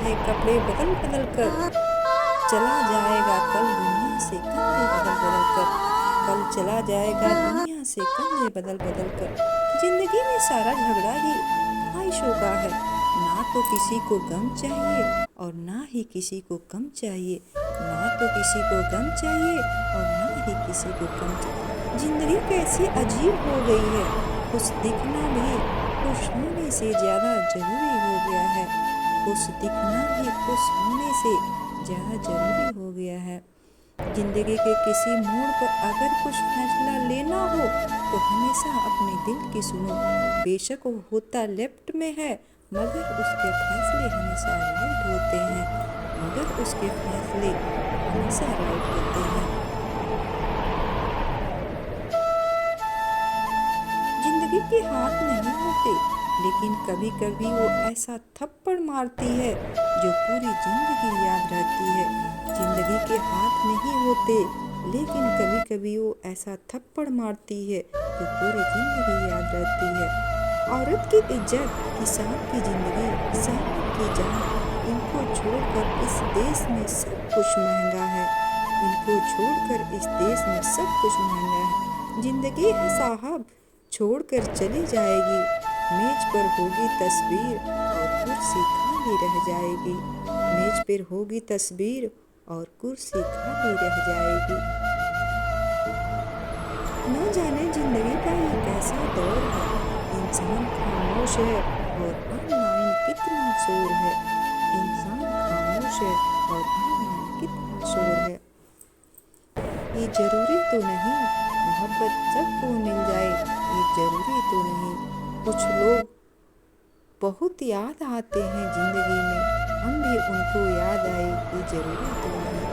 है कपड़े बदल बदल कर, चला जाएगा कल दुनिया से कंधे बदल बदल कर, कल चला जाएगा दुनिया से कंधे बदल बदल कर। जिंदगी में सारा झगड़ा ही ख्वाहिशों का है, ना तो किसी को गम चाहिए और ना ही किसी को कम चाहिए, ना तो किसी को गम चाहिए और ना ही किसी को कम चाहिए। जिंदगी कैसी अजीब हो गई है, खुश दिखना भी खुश होने से ज़्यादा जरूरी हो गया है, खुश दिखना भी खुश होने से ज़्यादा जरूरी हो गया है। जिंदगी के किसी मोड़ पर अगर कुछ फैसला लेना हो तो हमेशा अपने दिल की सुनो, बेशक वो होता लेफ्ट में है मगर उसके फैसले हमेशा राइट होते हैं, मगर उसके फैसले हमेशा राइट होते हैं। जिंदगी के हाथ नहीं होते, लेकिन कभी कभी वो ऐसा थप्पड़ मारती है जो पूरी जिंदगी याद रहती है। जिंदगी के हाथ नहीं होते, लेकिन कभी कभी वो ऐसा थप्पड़ मारती है जो पूरी जिंदगी याद रहती है। औरत की इज्जत, किसान की जिंदगी, सैनिक की जान, इनको छोड़कर इस देश में सब कुछ महंगा है, इनको छोड़कर इस देश में सब कुछ महंगा है। जिंदगी है साहब, छोड़कर चली जाएगी, मेज पर होगी तस्वीर और कुर्सी खाली रह जाएगी, मेज पर होगी तस्वीर और कुर्सी खाली रह जाएगी। न जाने जिंदगी का ये कैसा दौर है, इंसान खामोश है और ऑनलाइन कितना शोर है, इंसान खामोश है और ऑनलाइन कितना शोर है। ये जरूरी तो नहीं मोहब्बत सबको मिल जाए, ये जरूरी तो नहीं। कुछ लोग बहुत याद आते हैं जिंदगी में, हम भी उनको याद आए, ये जरूरी तो नहीं।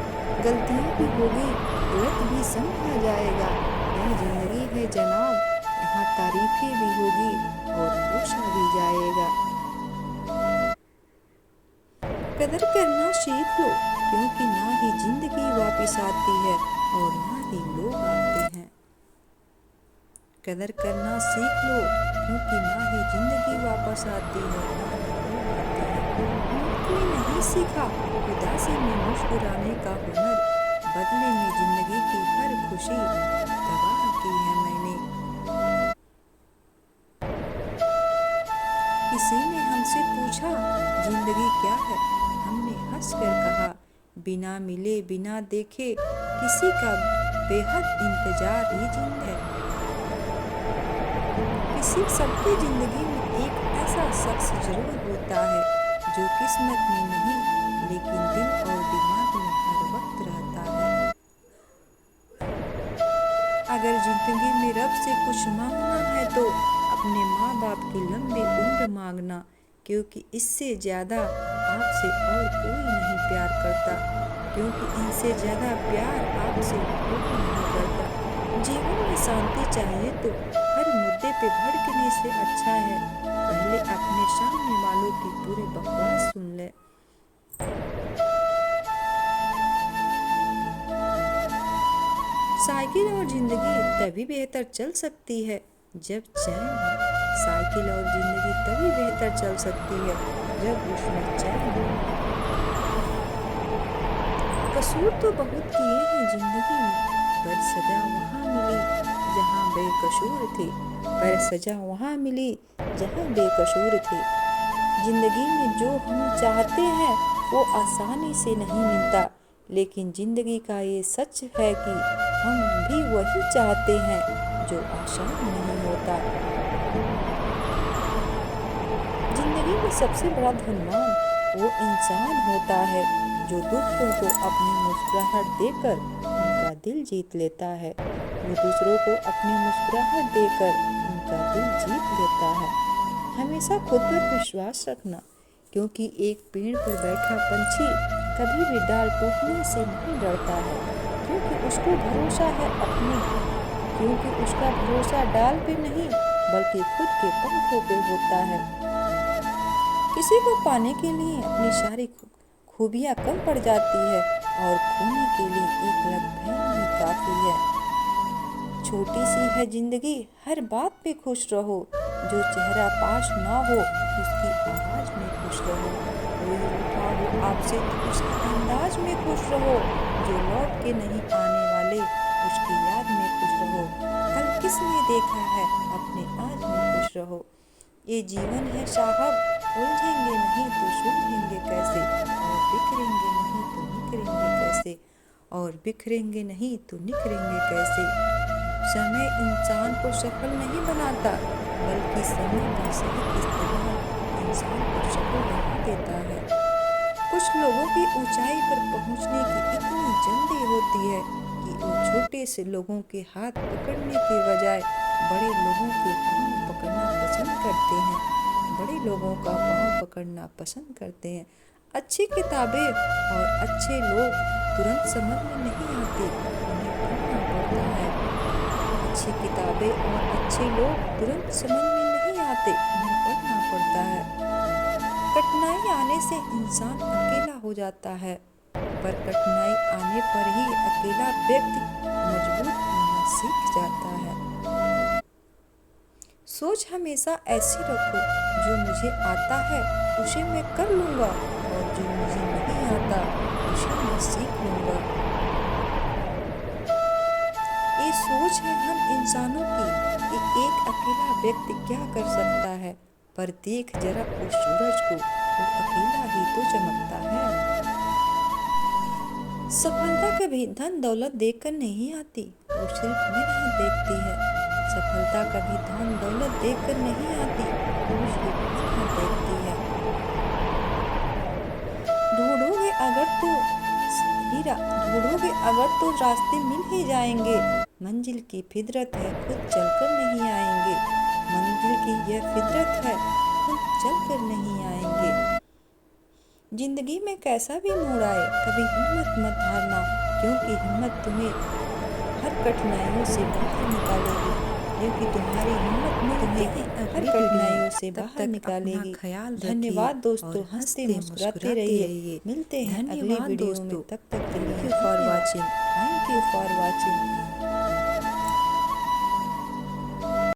गलतियाँ भी होगी, गलत भी समझा जाएगा, यह जिंदगी है जनाब, यहाँ तारीफें भी होगी और पूछा भी जाएगा। कदर करना सीख लो, क्योंकि ना ही जिंदगी वापस आती है और ना ही लोग आते हैं। कदर करना सीख लो, क्योंकि ना ही जिंदगी वापस आती है ना ही लोग आते हैं। मौत ने नहीं सीखा उदासी में मुस्कुराने का हुनर, बदले में जिंदगी की हर खुशी तबाह की है मैंने। किसी ने हमसे पूछा जिंदगी क्या है, हमने हंस कर कहा बिना मिले बिना देखे किसी का बेहद इंतजार ही जिंदगी है। किसी सबकी जिंदगी में एक ऐसा शख्स जरूर होता है जो किस्मत में नहीं लेकिन दिल और दिमाग में हर वक्त रहता है। अगर जिंदगी में रब से कुछ मांगना है तो अपने माँ बाप की लंबी उम्र मांगना, क्योंकि इससे ज़्यादा आपसे और कोई नहीं प्यार करता, क्योंकि इनसे ज़्यादा प्यार आपसे कोई नहीं करता। जीवन में शांति चाहिए तो हर मुद्दे पे भड़कने से अच्छा है पहले अपने सामने वालों की पूरे बकवास सुन ले। साइकिल और जिंदगी तभी बेहतर चल सकती है जब चैन हो, साइकिल और जिंदगी तभी बेहतर चल सकती है जब उसमें चैन हो। कसूर तो बहुत किए हैं जिंदगी में, पर सजा वहाँ मिली जहाँ बेकसूर थे, पर सजा वहाँ मिली जहाँ बेकसूर थे। जिंदगी में जो हम चाहते हैं वो आसानी से नहीं मिलता, लेकिन जिंदगी का ये सच है कि हम भी वही चाहते हैं जो आसान नहीं होता। जिंदगी में सबसे बड़ा धनवान वो इंसान होता है जो दूसरों को अपनी मुस्कुराहट देकर उनका दिल जीत लेता है, वो दूसरों को अपनी मुस्कुराहट देकर उनका दिल जीत लेता है। हमेशा खुद पर विश्वास रखना, क्योंकि एक पेड़ पर बैठा पंछी कभी भी डाल टूटने से नहीं डरता है, क्योंकि उसको भरोसा है क्योंकि उसका भरोसा डाल पे नहीं बल्कि खुद के पंखों पे होता है। किसी को पाने के लिए अपनी सारी खूबियाँ कम पड़ जाती है और खोने के लिए एक लगभग ही काफ़ी है। छोटी सी है जिंदगी, हर बात पे खुश रहो, जो चेहरा पास ना हो उसकी आवाज़ में खुश रहो। कोई जो रूठा हो आपसे तो उसके अंदाज में खुश रहो, जो लौट के नहीं आने वाले उसकी याद में खुश रहो। कल किसने देखा है अपने आज में खुश रहो। ये जीवन है साहब, उलझेंगे नहीं तो सुलझेंगे कैसे, और बिखरेंगे नहीं तो निखरेंगे कैसे, और बिखरेंगे नहीं तो निखरेंगे कैसे। समय इंसान को सफल नहीं बनाता, बल्कि समय का सही इस्तेमाल इंसान को सफल बना देता है। कुछ लोगों की ऊंचाई पर पहुंचने की इतनी जल्दी होती है कि वो छोटे से लोगों के हाथ पकड़ने के बजाय बड़े लोगों के पांव पकड़ना पसंद करते हैं, बड़े लोगों का पांव पकड़ना पसंद करते हैं। अच्छी किताबें और अच्छे लोग तुरंत समझ में नहीं आते, उन्हें पढ़ना पड़ता है। अच्छी किताबें और अच्छे लोग तुरंत समझ में नहीं आते, उन्हें पढ़ना पड़ता है। कठिनाई आने से इंसान अकेला हो जाता है, पर कठिनाई आने पर ही अकेला व्यक्ति मजबूत होना सीख जाता है। सोच हमेशा ऐसी रखो, जो मुझे आता है उसे मैं कर लूँगा, और जो मुझे नहीं आता उसे मैं सीख लूँगा। ये सोच है हम इंसानों की कि एक अकेला व्यक्ति क्या कर सकता है, पर देख जरा उस सूरज को, वो अकेला ही तो चमकता है। सफलता कभी धन दौलत देखकर नहीं आती, वो सिर्फ मेहनत देखती है। सफलता कभी धन दौलत देखकर नहीं आती, वो सिर्फ मेहनत देखती है। ढूंढोगे अगर तो हीरा, ढूंढोगे अगर तो रास्ते मिल ही जाएंगे। मंजिल की फितरत है, खुद चलकर नहीं आएंगे। मंजिल की यह फितरत है, खुद चलकर नहीं आएंगे। जिंदगी में कैसा भी मोड़ आए, कभी हिम्मत मत हारना, क्योंकि हिम्मत तुम्हें हर कठिनाइयों से बाहर निकालेगी, क्योंकि तुम्हारी हिम्मत में तुम्हें हर कठिनाइयों से बाहर निकालेगी। धन्यवाद दोस्तों, हंसते मुस्कुराते रहिए। मिलते हैं अगले वीडियो में, तब तक के लिए थैंक यू फॉर वॉचिंग।